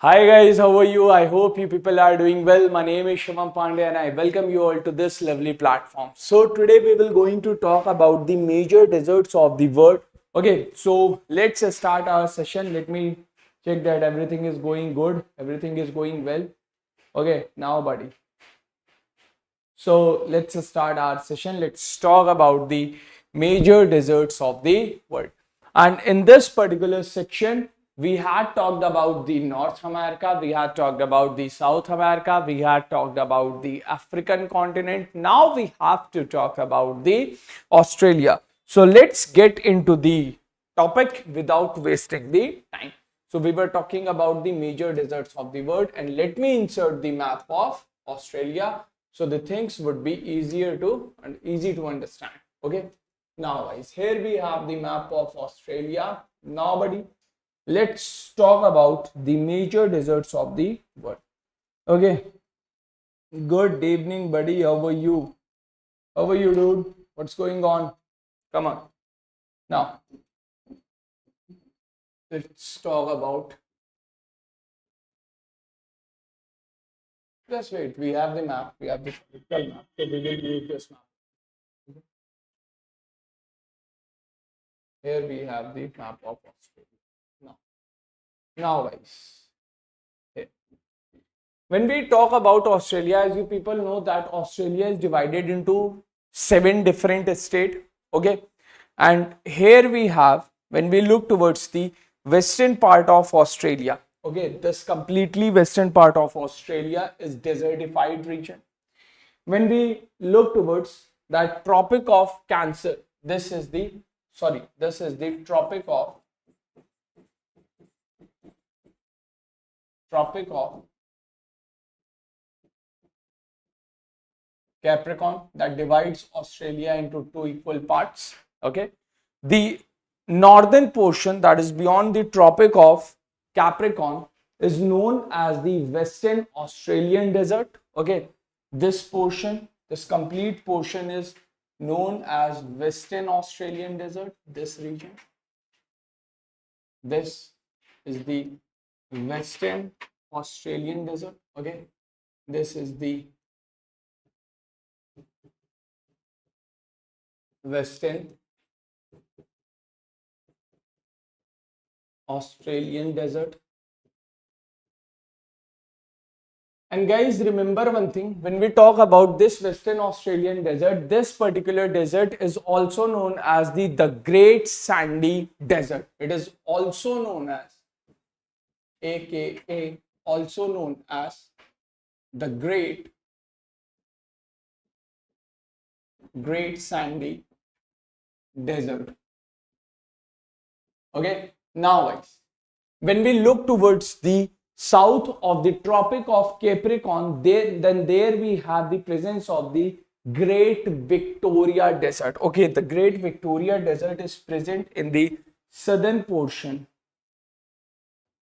Hi guys, how are you? I hope you people are doing well. My name is Shivam Pandey and I welcome you all to this lovely platform. So today we will going to talk about the major deserts of the world. Okay, so let's start our session. Let me check that everything is going good. Everything is going well. Okay, now buddy. So let's start our session. Let's talk about the major deserts of the world. And in this particular section, we had talked about the North America, we had talked about the South America, we had talked about the African continent. Now we have to talk about the Australia. So let's get into the topic without wasting the time. So we were talking about the major deserts of the world, and let me insert the map of Australia so the things would be easier to and easy to understand. Okay, now guys, here we have the map of Australia. Now buddy, let's talk about the major deserts of the world. Okay, good evening buddy, how are you? How are you, dude? What's going on? Come on. Now let's talk about, just wait, we have the map, we have the physical map, so we will use this map. Here we have the map of Australia. Now guys, here. When we talk about Australia, as you people know that Australia is divided into 7 different states. Okay, and here we have, when we look towards the western part of Australia, okay, this completely western part of Australia is desertified region. When we look towards that Tropic of Cancer, this is the Tropic of Capricorn that divides Australia into 2 equal parts. Okay, the northern portion that is beyond the Tropic of Capricorn is known as the Western Australian Desert. Okay, this portion, this complete portion is known as Western Australian Desert. This region, this is the Western Australian Desert. Okay, this is the Western Australian Desert. And guys, remember one thing, when we talk about this Western Australian Desert, this particular desert is also known as the Great Sandy Desert. It is also known as, aka also known as the Great Sandy Desert. Okay, now guys, when we look towards the south of the Tropic of Capricorn, there we have the presence of the Great Victoria Desert. Okay, the Great Victoria Desert is present in the southern portion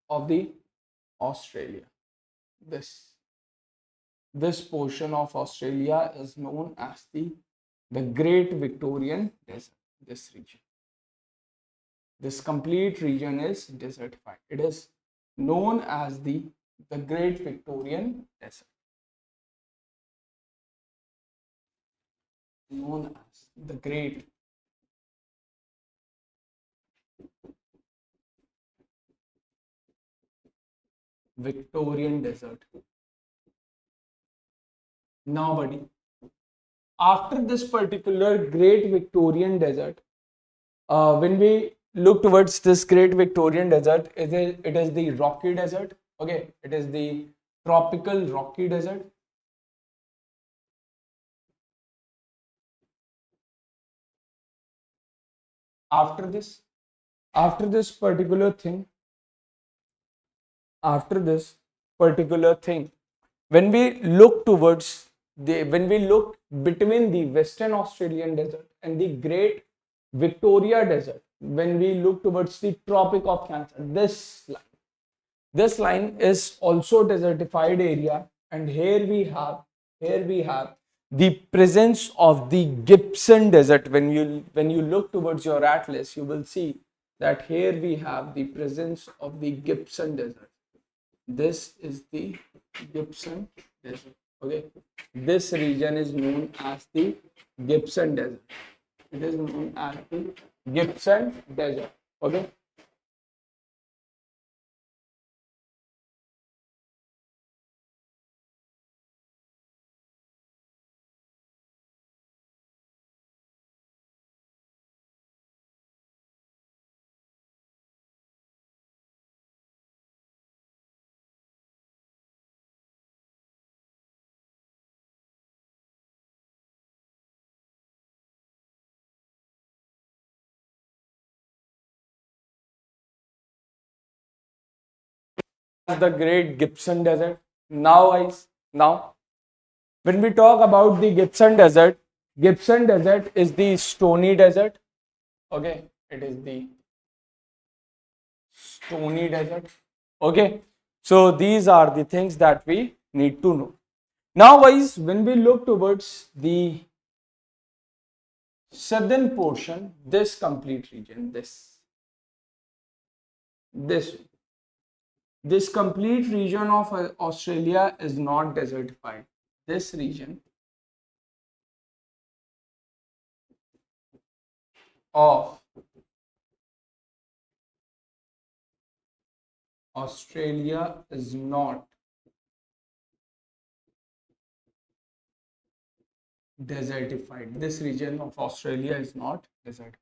of the Australia. This portion of Australia is known as the Great Victorian Desert. This region, this complete region is desertified. It is known as the Great Victorian Desert. Known as the Great Victorian Desert. Now buddy, after this particular Great Victorian Desert, when we look towards this Great Victorian Desert, it is the Rocky Desert. Okay, it is the tropical Rocky Desert. After this particular thing, when we look towards when we look between the Western Australian Desert and the Great Victoria Desert, when we look towards the Tropic of Cancer, this line is also desertified area, and here we have the presence of the Gibson Desert. When you look towards your atlas, you will see that here we have the presence of the Gibson Desert. This is the Gibson Desert. Okay, this region is known as the Gibson Desert. It is known as the Gibson Desert. Okay. The Great Gibson Desert. Now, guys, now when we talk about the Gibson Desert is the stony desert. Okay, it is the stony desert. Okay, so these are the things that we need to know. Now, guys, when we look towards the southern portion, this complete region, this this complete region of Australia is not desertified. This region of Australia is not desertified. This region of Australia is not desertified.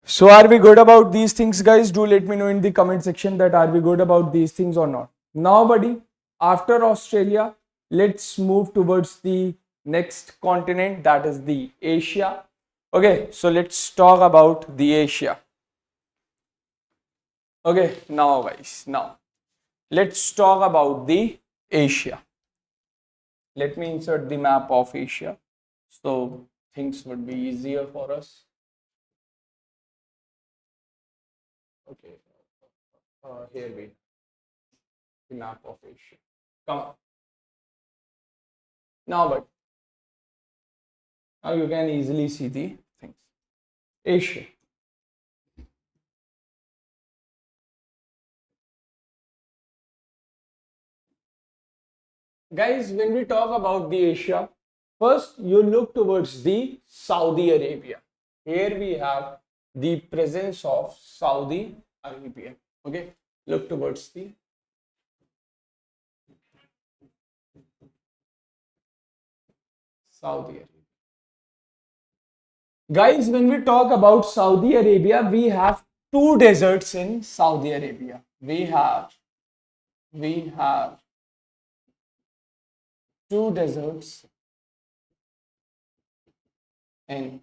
So are we good about these things, guys? Do let me know in the comment section that are we good about these things or not. Now, buddy, after Australia, let's move towards the next continent, that is the Asia. Okay, so let's talk about the Asia. Okay, now guys, now let's talk about the Asia. Let me insert the map of Asia so things would be easier for us. Okay, here we have the map of Asia. Come on. But now you can easily see the things. Asia. Guys, when we talk about the Asia, first you look towards the Saudi Arabia. Here we have the presence of Saudi Arabia. Okay, look towards the Saudi Arabia. Guys, when we talk about Saudi Arabia, we have two deserts in Saudi Arabia. We have two deserts in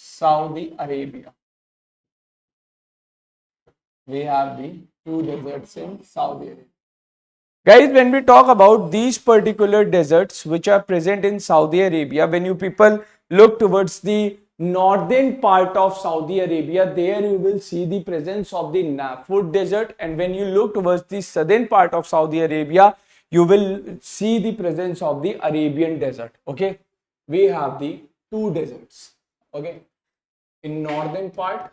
Saudi Arabia. We have the two deserts in Saudi Arabia. Guys, when we talk about these particular deserts which are present in Saudi Arabia, when you people look towards the northern part of Saudi Arabia, there you will see the presence of the Nafud desert, and when you look towards the southern part of Saudi Arabia, you will see the presence of the Arabian desert. Okay, we have the two deserts. Okay, in northern part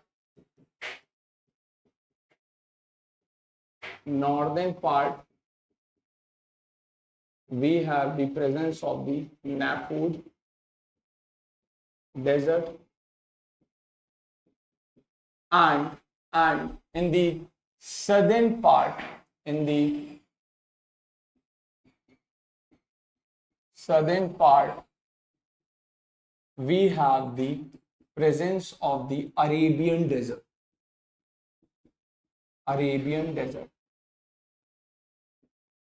we have the presence of the Nafud desert, and in the southern part we have the presence of the Arabian desert.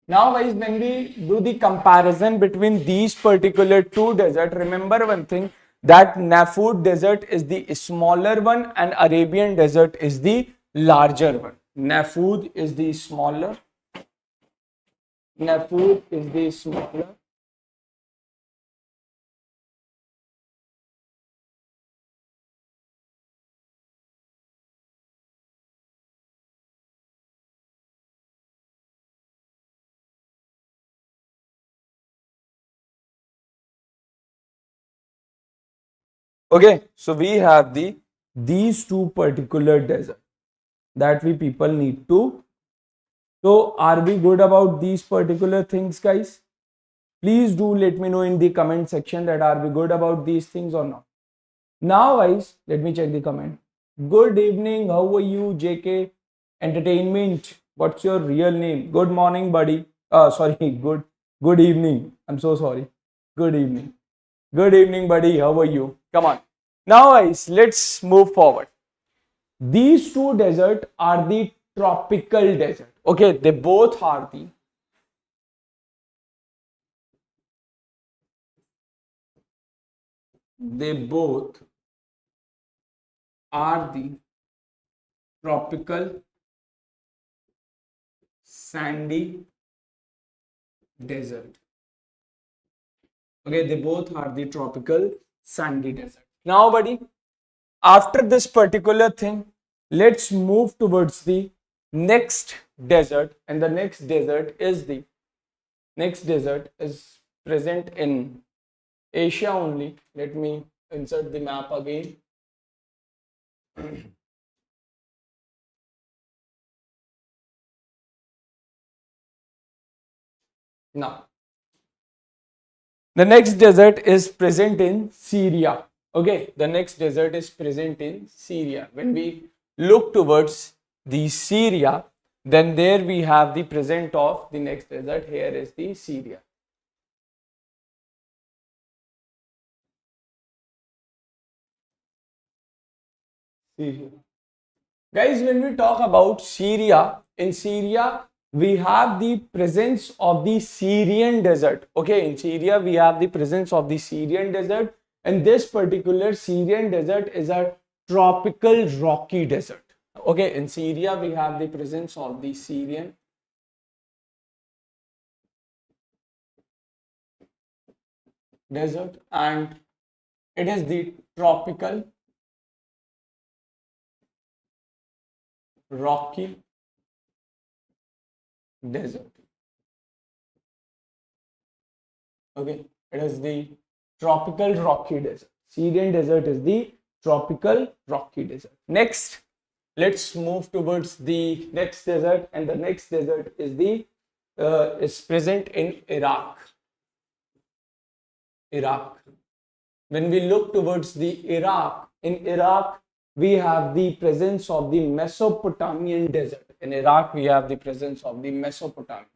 Now guys, when we do the comparison between these particular two deserts, remember one thing, that Nafud desert is the smaller one and Arabian desert is the larger one. Nafud is the smaller. Okay, so we have these two particular deserts. that we people need to. So are we good about these particular things, guys? Please do let me know in the comment section that are we good about these things or not. Now guys, let me check the comment. Good evening, how are you, JK Entertainment? What's your real name? Good morning, buddy. Sorry, good evening. I'm so sorry. Good evening. Good evening, buddy. How are you? Come on. Now guys, let's move forward. These two deserts are the tropical desert. Okay, they both are the they both are the tropical sandy desert. Okay, they both are the tropical sandy desert. Now, buddy, after this particular thing, let's move towards the next desert, and the next desert is present in Asia only. Let me insert the map again. Now, the next desert is present in Syria. Okay, the next desert is present in Syria. When we look towards the Syria, then there we have the present of the next desert. Here is the Syria. Syria. Guys, when we talk about Syria, in Syria, we have the presence of the Syrian desert. Okay, in Syria, we have the presence of the Syrian desert, and this particular Syrian desert is a tropical rocky desert. Okay, in Syria, we have the presence of the Syrian desert, and it is the tropical rocky desert. Okay, it is the tropical rocky desert. Syrian desert is the tropical rocky desert. Next, let's move towards the next desert, and the next desert is the is present in Iraq. Iraq. When we look towards the Iraq, in Iraq we have the presence of the Mesopotamian desert. In Iraq we have the presence of the Mesopotamian.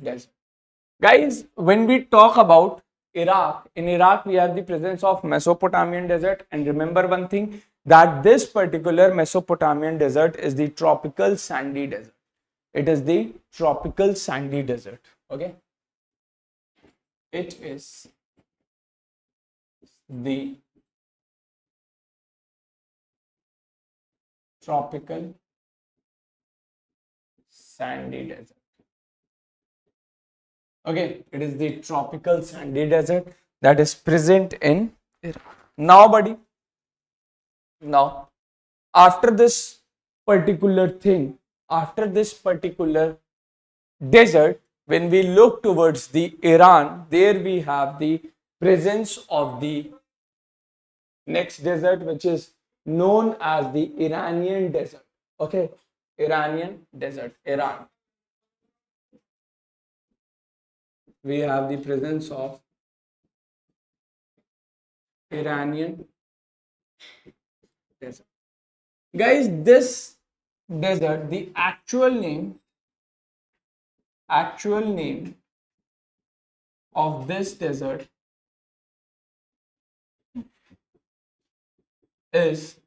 Desert. Guys, when we talk about Iraq, in Iraq we have the presence of Mesopotamian desert, and remember one thing, that this particular Mesopotamian desert is the tropical sandy desert. It is the tropical sandy desert. Okay, it is the tropical sandy desert. Okay, it is the tropical sandy desert that is present in Iraq. Now, buddy, now after this particular thing, after this particular desert, when we look towards the Iran, there we have the presence of the next desert, which is known as the Iranian desert. Okay, Iranian desert, Iran. We have the presence of Iranian desert. Guys, this desert, the actual name of this desert is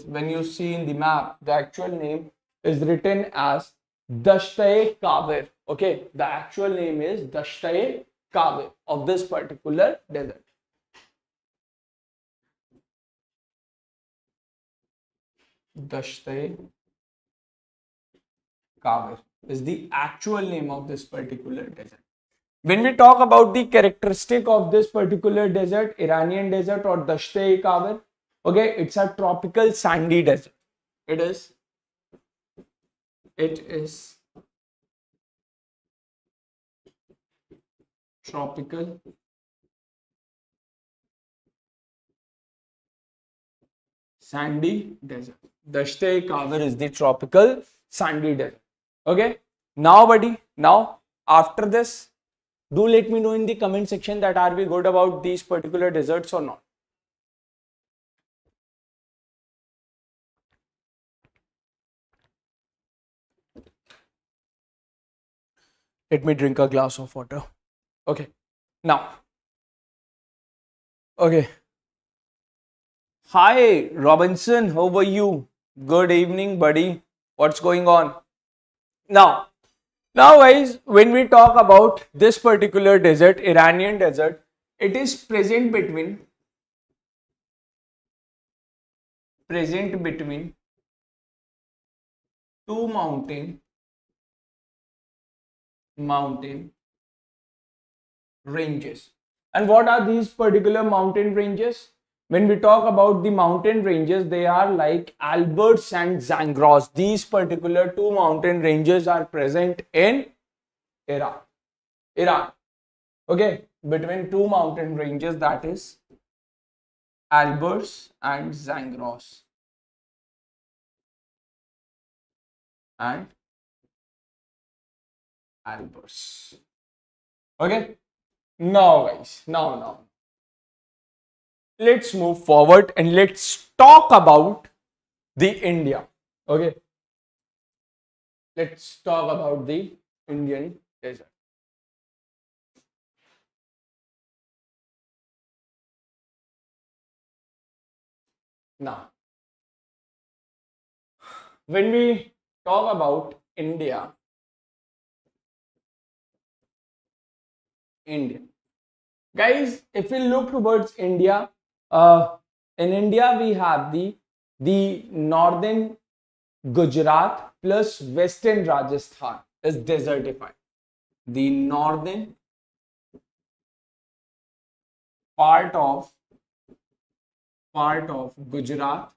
when you see in the map, the actual name is written as Dashtae Kavir. Okay, the actual name is Dashtae Kavir of this particular desert. Dashtae Kavir is the actual name of this particular desert. When we talk about the characteristic of this particular desert, Iranian desert or Dasht-e-Kawar, okay, it's a tropical sandy desert. It is tropical sandy desert. Dasht-e-Kawar is the tropical sandy desert. Okay. Now, buddy, now after this, do let me know in the comment section that are we good about these particular deserts or not. Let me drink a glass of water. Okay. Now. Okay. Hi, Robinson. How are you? Good evening, buddy. What's going on? Now, guys, when we talk about this particular desert, Iranian desert, it is present between two mountain ranges. And what are these particular mountain ranges? When we talk about the mountain ranges, they are like Alberts and Zagros. These particular two mountain ranges are present in Iran. Okay, between two mountain ranges, that is Alberts and Zagros. And Alberts. Okay. Now, guys, now. Let's move forward and let's talk about the India. Okay. Let's talk about the Indian desert. Now, when we talk about India, guys, if we look towards India, in India we have the northern Gujarat plus western Rajasthan is desertified. The northern part of Gujarat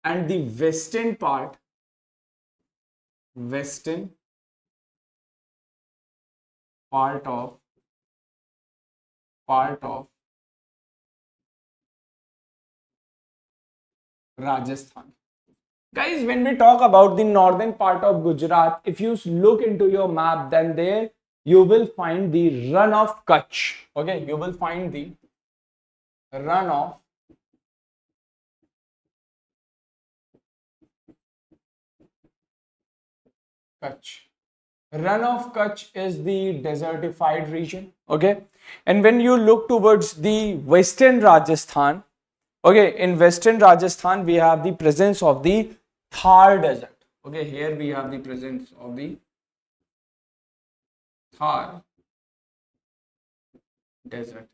and the western part of Rajasthan. Guys, when we talk about the northern part of Gujarat, if you look into your map, then there you will find the run of Kutch. Okay, you will find the run of Kutch. Run of Kutch is the desertified region. Okay, and when you look towards the western Rajasthan, okay, in western Rajasthan we have the presence of the Thar desert. Okay, here we have the presence of the Thar desert.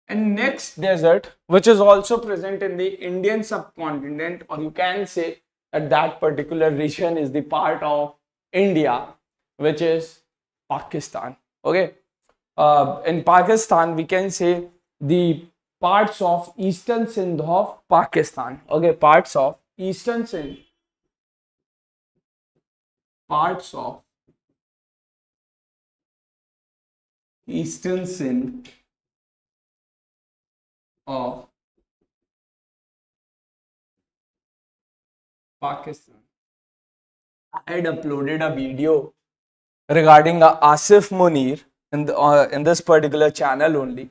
And next desert, which is also present in the Indian subcontinent, or you can say that that particular region is the part of India, which is Pakistan. Okay, in Pakistan we can say the parts of eastern Sindh of Pakistan. Okay, parts of eastern Sindh, of Pakistan. I had uploaded a video regarding Asif Munir in this particular channel only,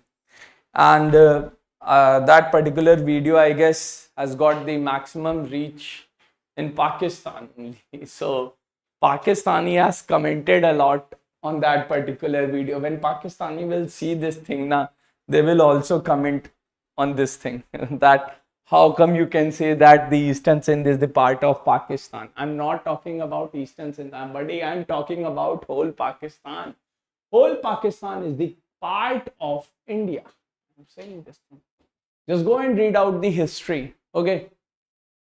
and that particular video, I guess, has got the maximum reach in Pakistan only. So Pakistani has commented a lot on that particular video. When Pakistani will see this thing now, they will also comment on this thing that how come you can say that the eastern Sindh is the part of Pakistan. I'm not talking about eastern Sindh, buddy. I'm talking about whole Pakistan. Whole Pakistan is the part of India. I'm saying this thing. Just go and read out the history. Okay,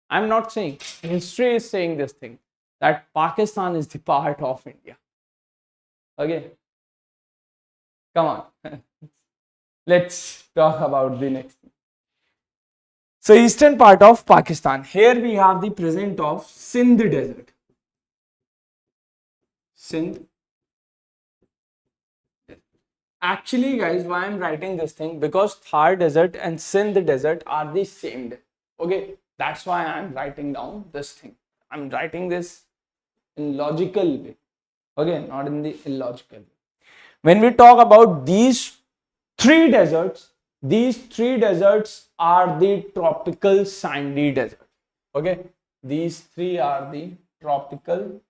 I'm not saying. History is saying this thing, that Pakistan is the part of India. Okay, come on. Let's talk about the next thing. So eastern part of Pakistan. Here we have the presence of Sindh desert. Sindh. Actually, guys, why I'm writing this thing? Because Thar desert and Sindh desert are the same. Okay, that's why I'm writing down this thing. I'm writing this in logical way. Okay, not in the illogical way. When we talk about these three deserts are the tropical sandy desert. Okay, these three are the tropical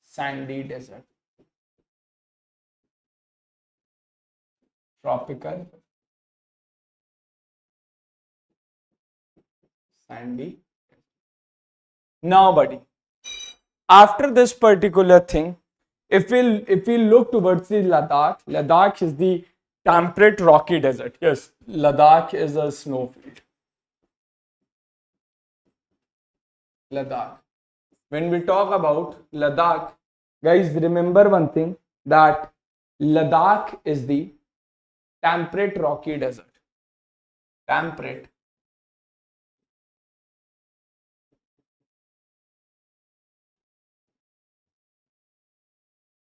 sandy desert. Tropical sandy. Now, buddy, after this particular thing, if we look towards the Ladakh is the temperate rocky desert. Yes, Ladakh is a snowfield. Ladakh. When we talk about Ladakh, guys, remember one thing, that Ladakh is the temperate rocky desert. Temperate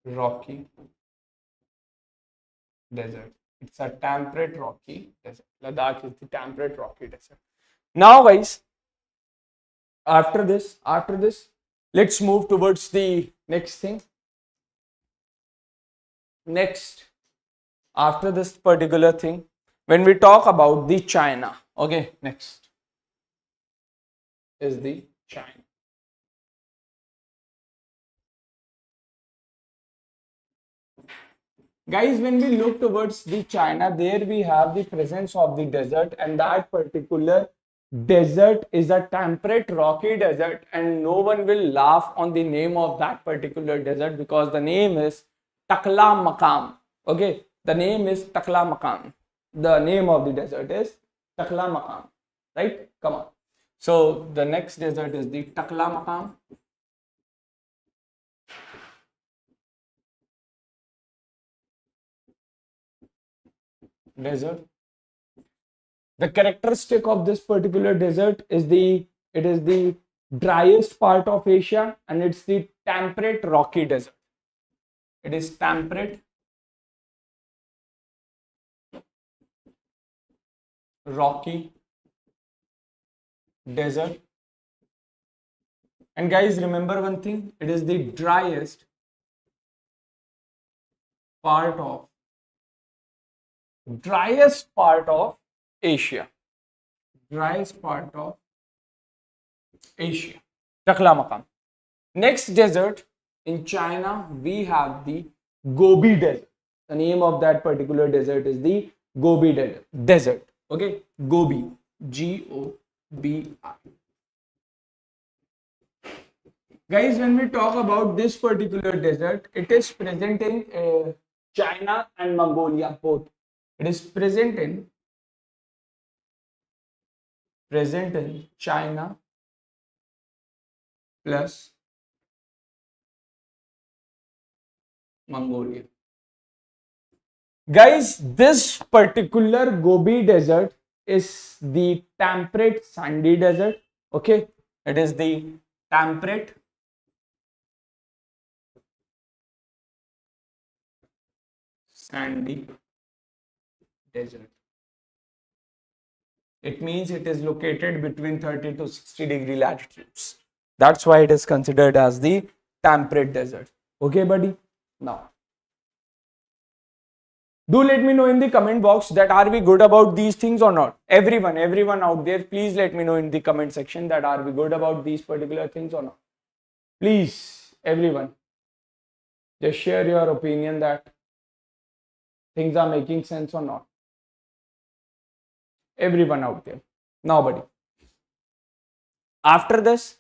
rocky desert. It's a temperate rocky desert. Ladakh is the temperate rocky desert. Now, guys, after this, let's move towards the next thing. Next, after this particular thing, when we talk about the China, okay, next is the China. Guys, when we look towards the China, there we have the presence of the desert, and that particular desert is a temperate rocky desert, and no one will laugh on the name of that particular desert because the name is Takla Makam. Okay, the name is Takla Makam. The name of the desert is Takla Makam. Right? Come on. So the next desert is the Takla Makam. Desert. The characteristic of this particular desert is it is the driest part of Asia, and it's the temperate rocky desert. It is temperate rocky desert. And guys, remember one thing, it is the driest part of Asia. Driest part of Asia. Takla Makam. Next desert in China, we have the Gobi desert. The name of that particular desert is the Gobi desert. Okay, Gobi, Gobi. Guys, when we talk about this particular desert, it is present in China and Mongolia both. It is present in China plus Mongolia. Guys, this particular Gobi desert is the temperate sandy desert. Okay, it is the temperate sandy desert. It means it is located between 30 to 60 degree latitudes. That's why it is considered as the temperate desert. Okay, buddy? Now, do let me know in the comment box that are we good about these things or not. Everyone out there, please let me know in the comment section that are we good about these particular things or not. Please, everyone, just share your opinion that things are making sense or not. Everyone out there. Now, buddy, after this,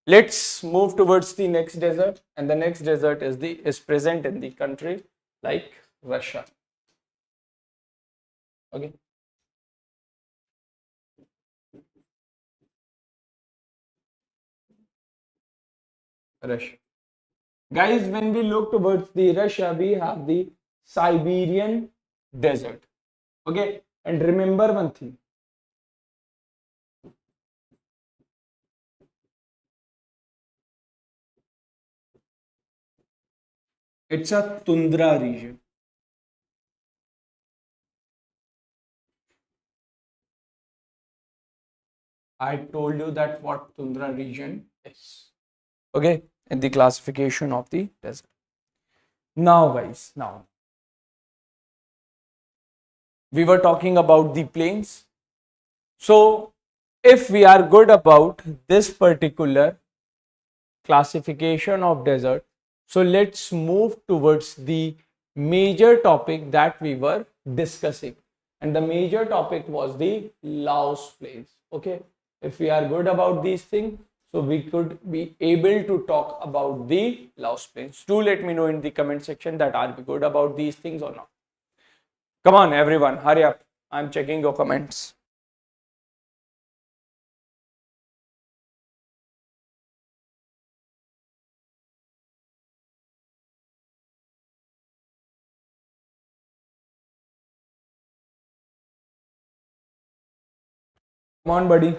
let's move towards the next desert, and the next desert is present in the country like Russia. Okay. Russia. Guys, when we look towards the Russia, we have the Siberian desert. Okay, and remember one thing. It's a tundra region. I told you that what tundra region is. Okay, in the classification of the desert. Now, guys, now we were talking about the plains. So, if we are good about this particular classification of desert, so let's move towards the major topic that we were discussing, and the major topic was the Laos plains. Okay, if we are good about these things, so we could be able to talk about the Laos plains. Do let me know in the comment section that are we good about these things or not. Come on everyone, hurry up, I'm checking your comments. Come on buddy,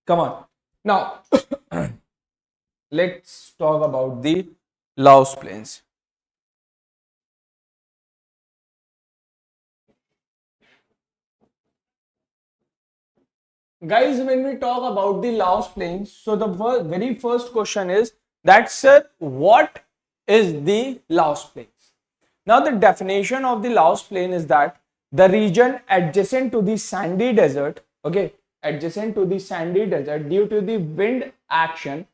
come on. Now let's talk about the Laos plains. Guys, when we talk about the Laos plains, so the very first question is that, sir, what is the Laos plains? Now, the definition of the Laos plain is that the region adjacent to the sandy desert, okay, adjacent to the sandy desert, due to the wind action,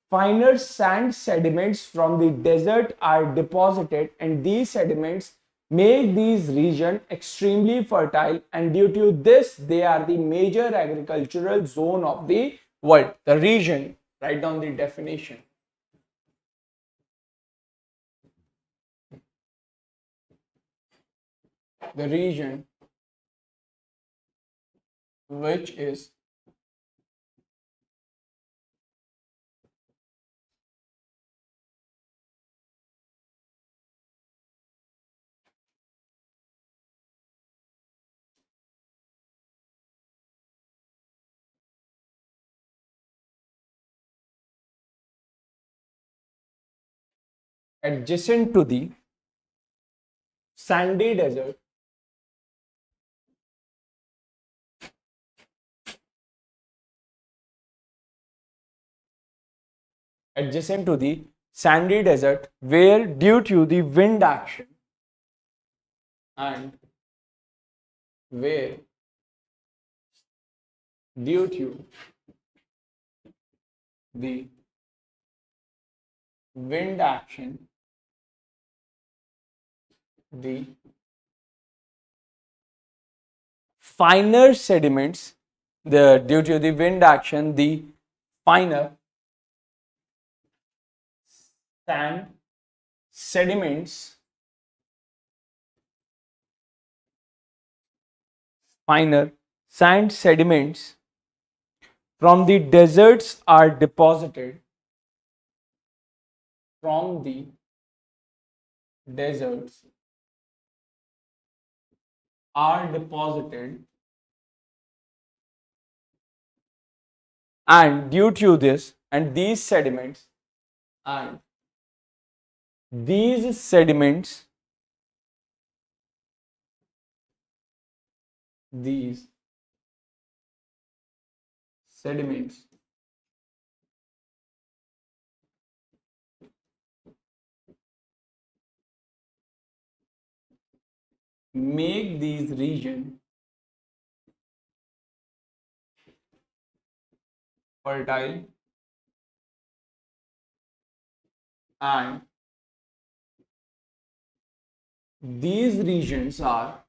finer sand sediments from the desert are deposited, and these sediments make these regions extremely fertile, and due to this they are the major agricultural zone of the world. The region, write down the definition. The region which is adjacent to the sandy desert, adjacent to the sandy desert, where due to the wind action and where due to the wind action, the finer sediments, due to the wind action, the finer sand sediments, finer sand sediments from the deserts are deposited, from the deserts are deposited, and due to this and these sediments and these sediments, these sediments make these regions fertile, and these regions are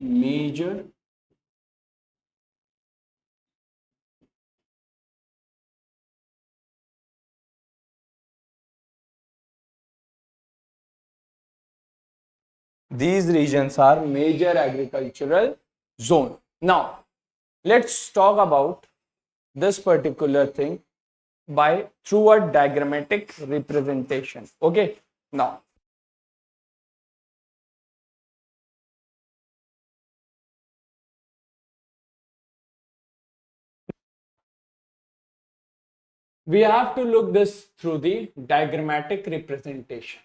major these regions are major agricultural zone. Now, let's talk about this particular thing by through a diagrammatic representation. Okay, now we have to look this through the diagrammatic representation.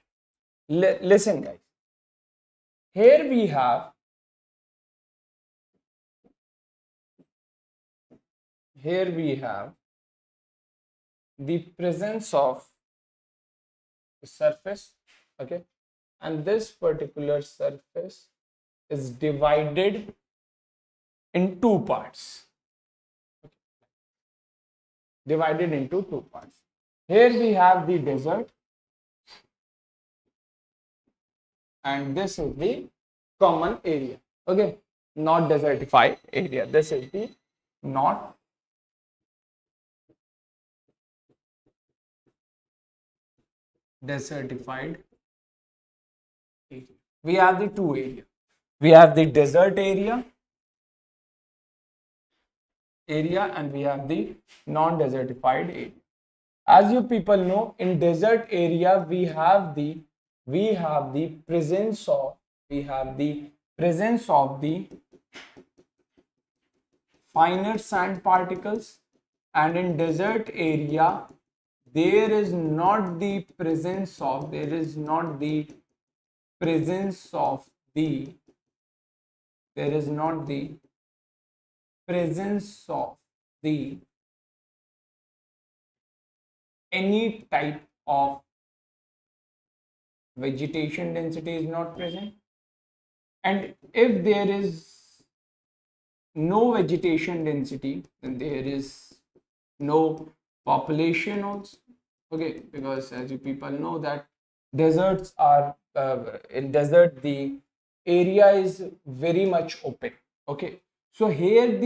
Listen guys, here we have the presence of the surface, okay, and this particular surface is divided in two parts, Here we have the desert and this is the common area, okay, not desertified area. This is the not desertified area. We have the two areas. We have the desert area and we have the non-desertified area. As you people know, in desert area we have the presence of the finer sand particles, and in desert area there is not the presence of the any type of vegetation density is not present, and if there is no vegetation density then there is no population also, okay, because as you people know that deserts are in desert the area is very much open, okay. So here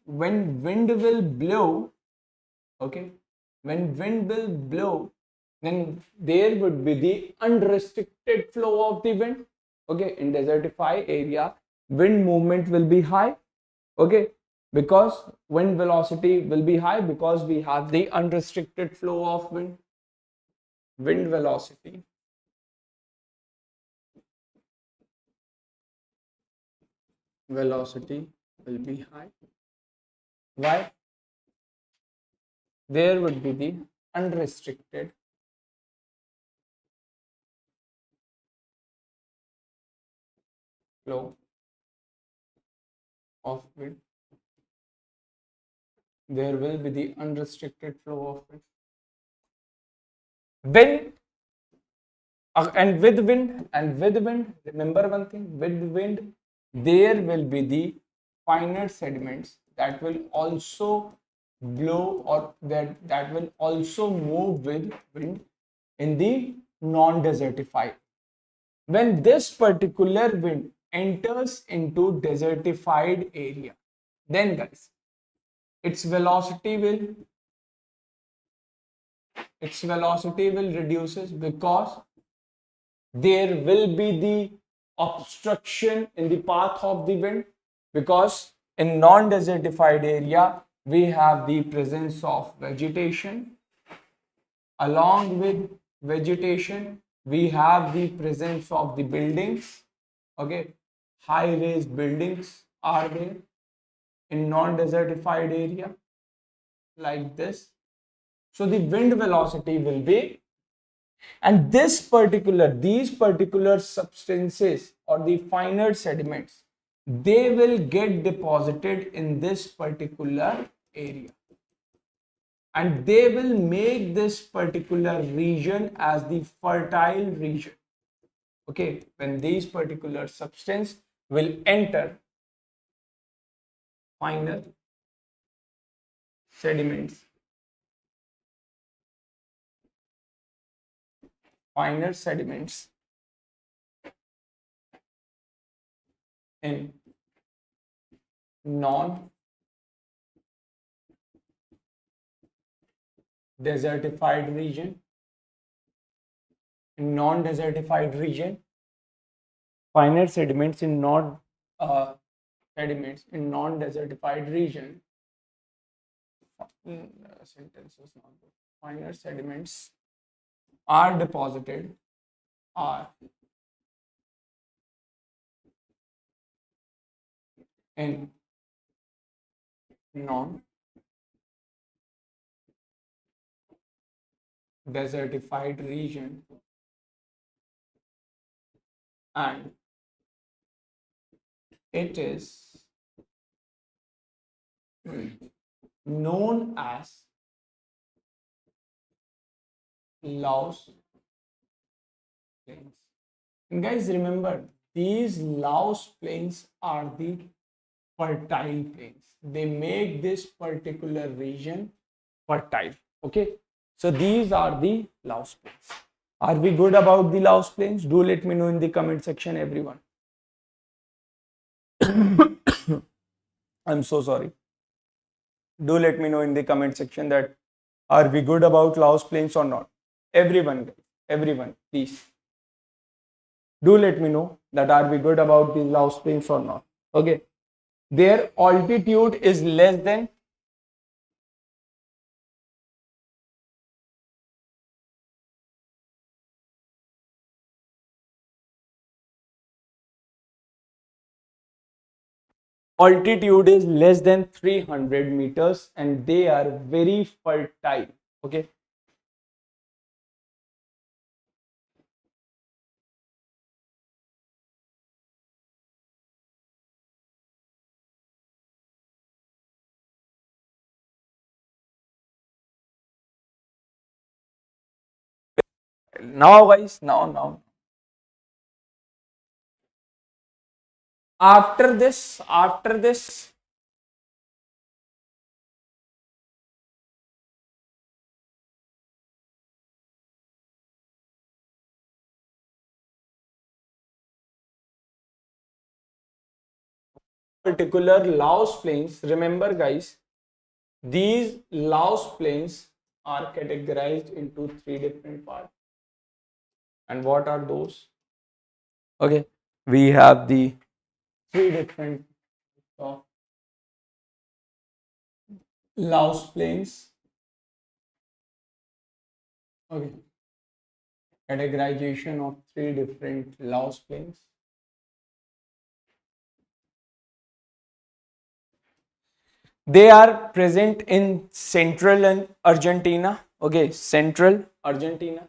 when wind will blow, okay, when wind will blow, then there would be the unrestricted flow of the wind, okay. In desertified area wind movement will be high, okay, because wind velocity will be high because we have the unrestricted flow of wind. Wind velocity will be high. Why? There would be the unrestricted flow of wind. There will be the unrestricted flow of wind. Wind and with wind, remember one thing, with wind there will be the finer sediments that will also blow or that will also move with wind in the non-desertified. When this particular wind enters into desertified area, then guys its velocity will reduces because there will be the obstruction in the path of the wind, because in non-desertified area we have the presence of vegetation. Along with vegetation we have the presence of the buildings, okay, high-rise buildings are there in non-desertified area like this. So the wind velocity will be, and these particular substances or the finer sediments, they will get deposited in this particular area and they will make this particular region as the fertile region, okay. When these particular substance will enter finer sediments in non-desertified region, finer sediments in sediments in non-desertified region. Sentence was not good. Finer sediments are deposited in non-desertified region and it is known as louse plains. And guys, remember, these louse plains are the fertile plains. They make this particular region fertile. Okay, so these are the louse plains. Are we good about the louse plains? Do let me know in the comment section, everyone. I'm so sorry. Do let me know in the comment section that are we good about louse plains or not? Everyone, please. Do let me know that are we good about the louse plains or not. Okay. Their altitude is less than altitude is less than 300 meters and they are very fertile. Okay. Now guys, now. After this, particular louse plains, remember guys, these louse plains are categorized into 3 different parts. And what are those? Okay, we have the 3 different louse plains. Okay, categorization of 3 different louse plains. They are present in central and Argentina. Okay, central Argentina.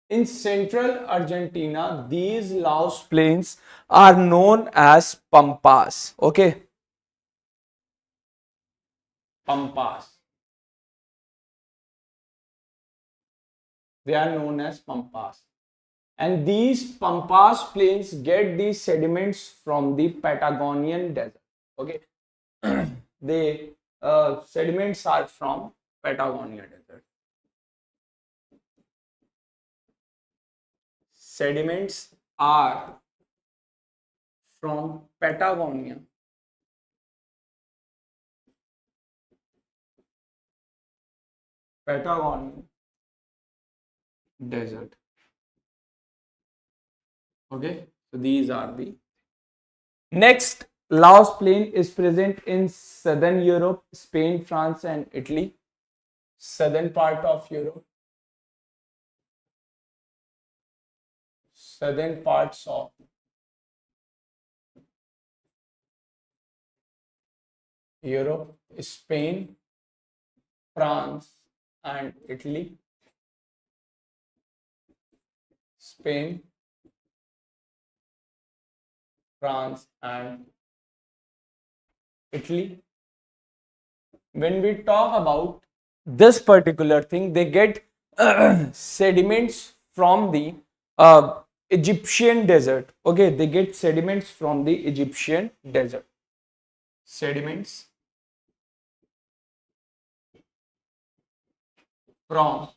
In central Argentina, these louse plains are known as pampas. Okay, pampas. They are known as pampas. And these pampas plains get these sediments from the Patagonian desert. Okay, the sediments are from Patagonia desert. Sediments are from Patagonia desert. Okay, so these are the next. Louse plain is present in southern Europe, Spain, France, and Italy. Southern part of Europe. Southern parts of Europe, Spain, France, and Italy. Spain, France, and Italy. When we talk about this particular thing, they get sediments from the Egyptian desert. Okay, they get sediments from the Egyptian desert. Sediments from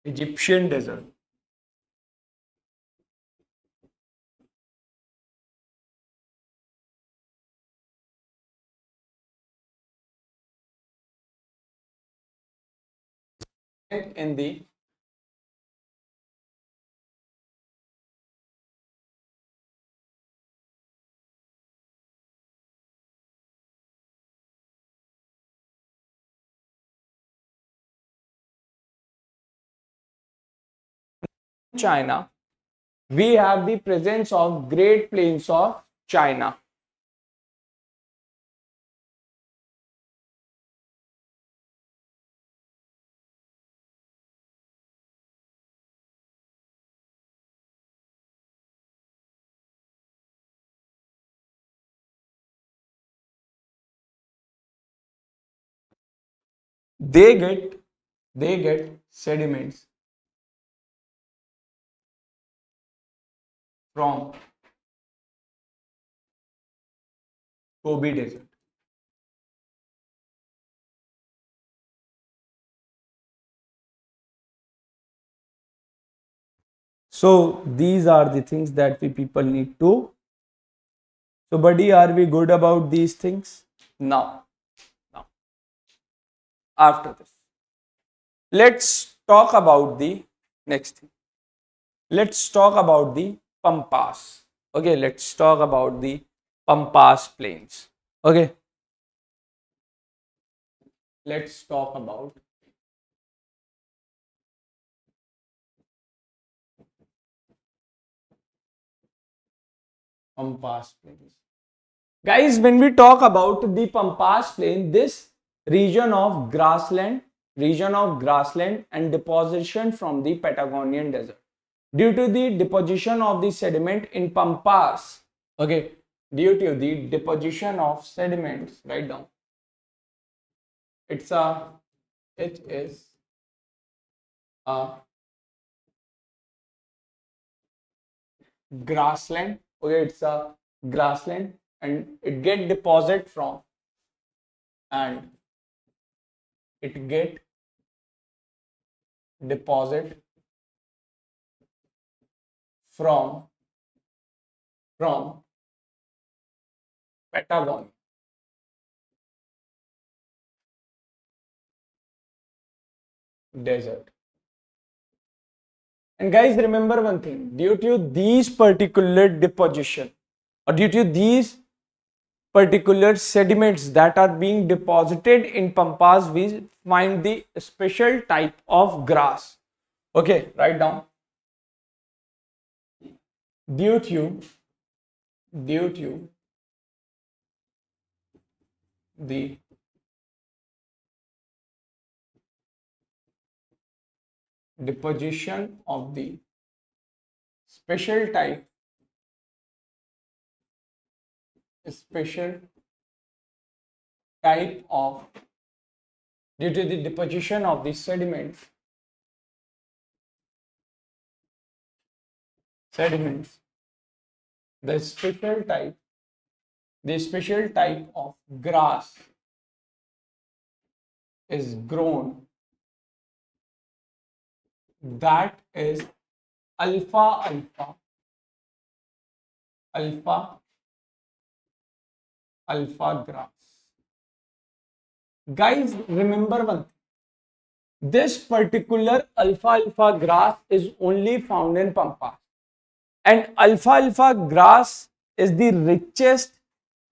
Egyptian desert. in the China, we have the presence of Great Plains of China. They get sediments from Gobi Desert. So these are the things that we people need to. So buddy, are we good about these things? Now, after this, let's talk about the next thing. Let's talk about the Pampas. Okay, let's talk about the Pampas plains. Okay, let's talk about Pampas plains. Guys, when we talk about the Pampas plain, this region of grassland and deposition from the Patagonian desert. Due to the deposition of the sediment in Pampas, okay, due to the deposition of sediments, write down. It is a grassland. Okay, it's a grassland and it get deposit from and it get deposit from Patagonia desert. And guys, remember one thing, due to these particular deposition or due to these particular sediments that are being deposited in Pampas, we find the special type of grass. Okay, write down. Due to the deposition of the special type of due to the deposition of the sediments the special type of grass is grown that is alpha grass. Guys, remember one thing. This particular alpha grass is only found in Pampas. And alpha grass is the richest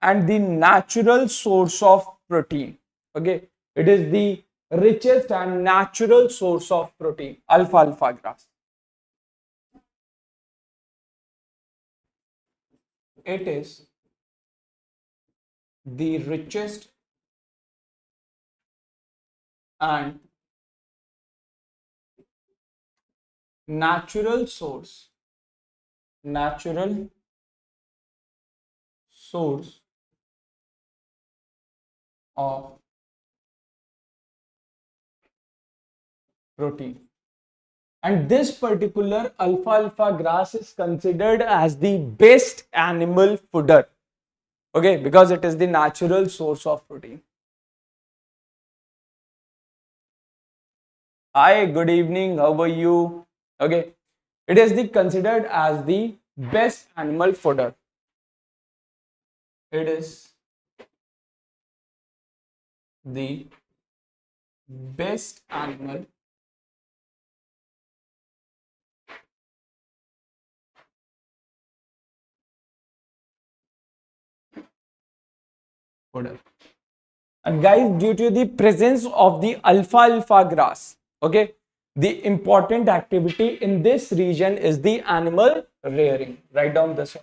and the natural source of protein. Okay, it is the richest and natural source of protein, alpha grass. It is the richest and natural source of protein. And this particular alpha grass is considered as the best animal fodder. Okay, because it is the natural source of protein. Hi, good evening. How are you? Okay, it is considered as the best animal fodder. It is the best animal fodder. And guys, due to the presence of the alfalfa grass, okay, the important activity in this region is the animal rearing. Write down this.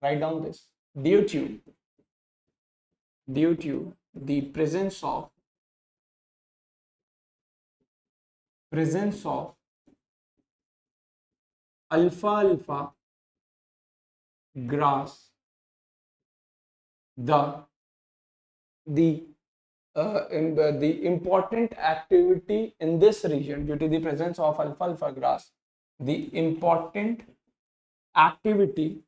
Write down this. Due to the presence of alfalfa grass, the important activity in this region, due to the presence of alfalfa grass, the important activity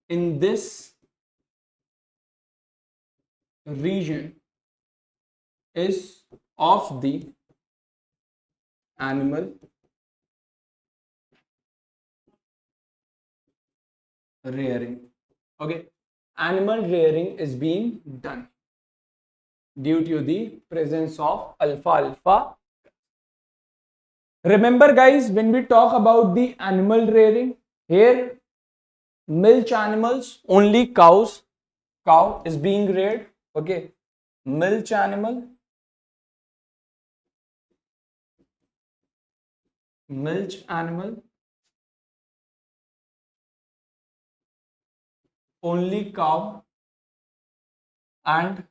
in this region is of the animal rearing. Okay, animal rearing is being done due to the presence of alfalfa. Remember guys, when we talk about the animal rearing, here milch animals, only cow is being reared. Okay, milch animal only cow, and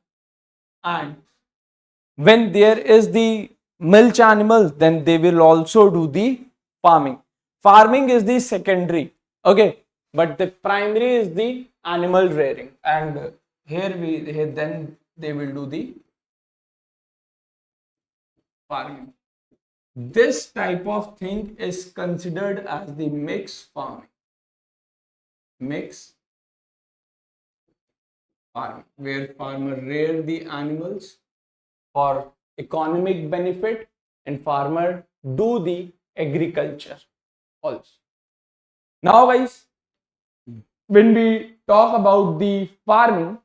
when there is the milch animal, then they will also do the farming. Farming is the secondary, okay, but the primary is the animal rearing, and then they will do the farming. This type of thing is considered as the mixed farming. Where farmer rear the animals for economic benefit and farmer do the agriculture also. Now guys, when we talk about the farming,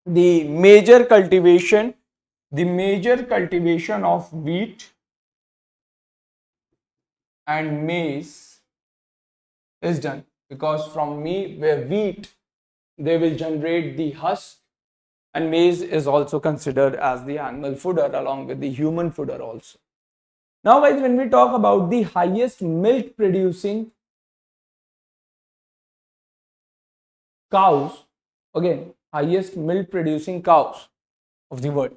the major cultivation of wheat and maize is done, because from wheat they will generate the husk, and maize is also considered as the animal fodder along with the human fodder also. Now guys, when we talk about the highest milk producing cows, again, highest milk producing cows of the world,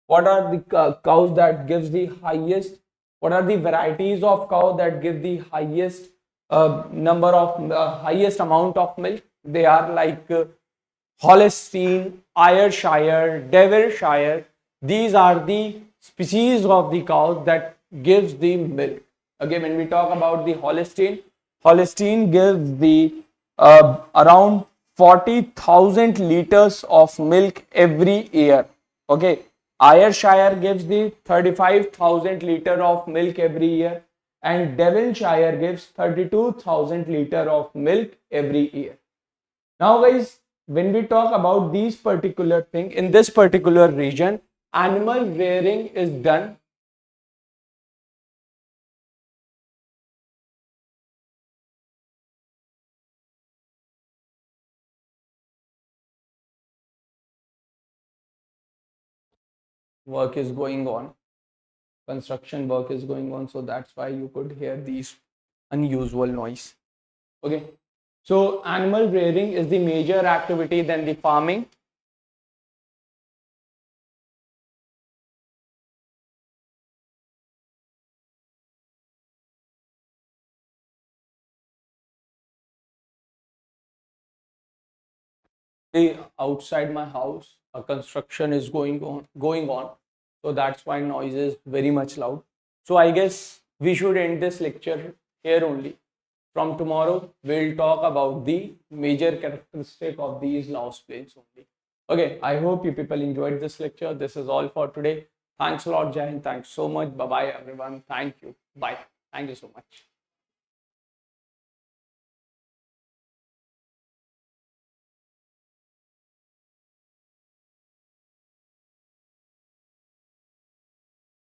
what are the cows that gives the highest, what are the varieties of cow that give the highest highest amount of milk? They are like Holstein, Ayrshire, Devonshire. These are the species of the cows that gives the milk. Again, when we talk about the Holstein gives the around 40,000 liters of milk every year. Okay, Ayrshire gives the 35,000 liter of milk every year, and Devonshire gives 32,000 liter of milk every year. Now guys, when we talk about these particular thing in this particular region, animal rearing is done work is going on, construction work is going on, so that's why you could hear these unusual noise. Okay, so animal rearing is the major activity than the farming. Outside my house, a construction is going on, so that's why noise is very much loud. So I guess we should end this lecture here only. From tomorrow, we'll talk about the major characteristic of these louse planes only. Okay, I hope you people enjoyed this lecture. This is all for today. Thanks a lot, Jai Hind. Thanks so much. Bye bye, everyone. Thank you. Bye. Thank you so much.